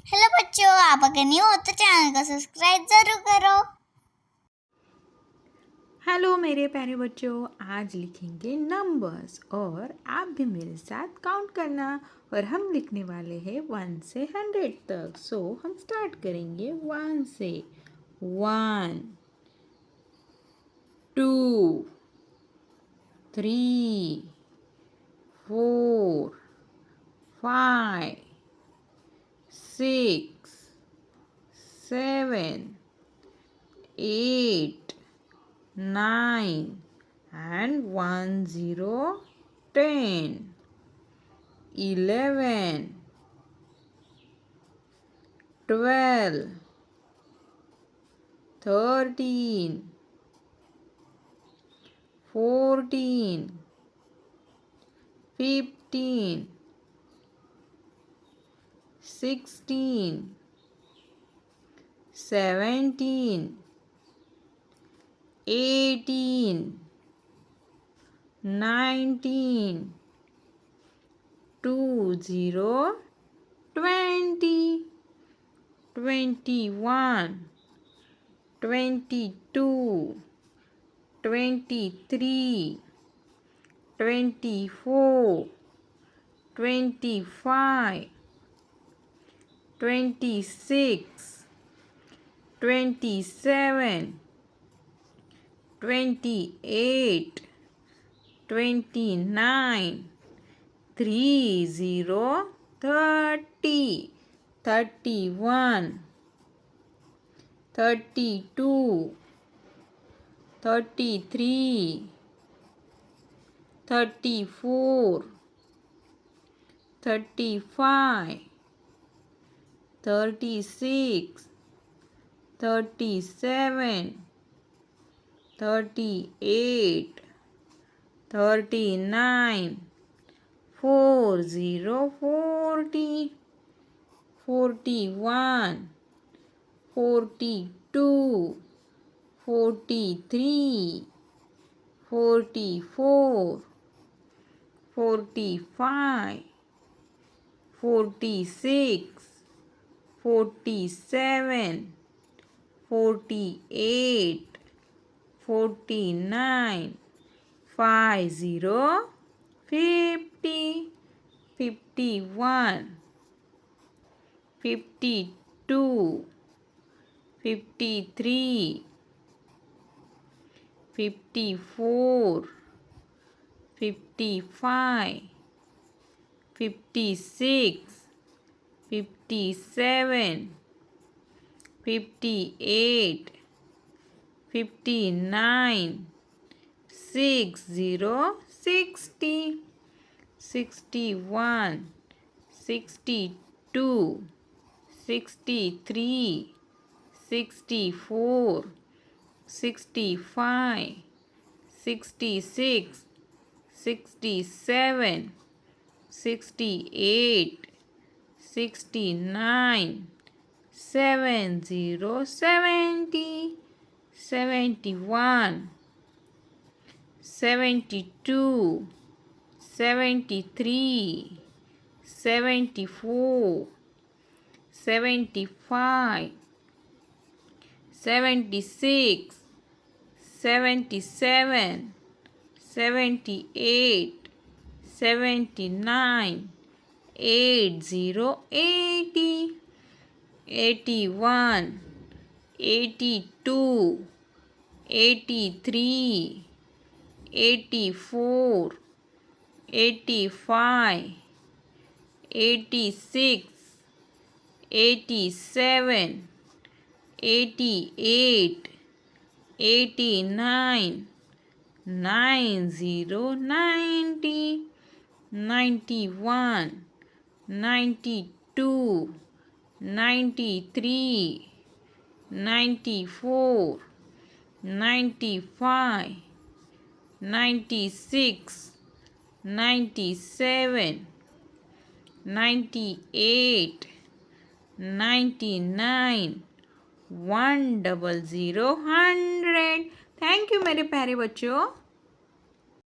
Hello बच्चों, आप अगर न्यू हो तो चैनल को सब्सक्राइब ज़रूर करो। हेलो मेरे प्यारे बच्चों, आज लिखेंगे नंबर्स और आप भी मेरे साथ काउंट करना। और हम लिखने वाले हैं 1 से 100 तक। सो हम स्टार्ट करेंगे 1 से। 1 2 3 4 5 6 7 8 9 and 1 0 10 11 12 13 14 15 16 17 18 19 20 20 21 22 23 24 25 26 27 28 29 30 30 31 32 33 34 35 36 37 38 39 40 40 41 42 43 44 45 46 47 48 49 50 50 51 52 53 54 55 56 57 58 59 60 60 61 62 63 64 65 66 67 68 69 70 70 71 72 73 74 75 76 77 78 79 80 80 81 82 83 84 85 86 87 88 89 90 90 91 92 93 94 95 96 97 98 99 100 100। थैंक यू मेरे प्यारे बच्चों।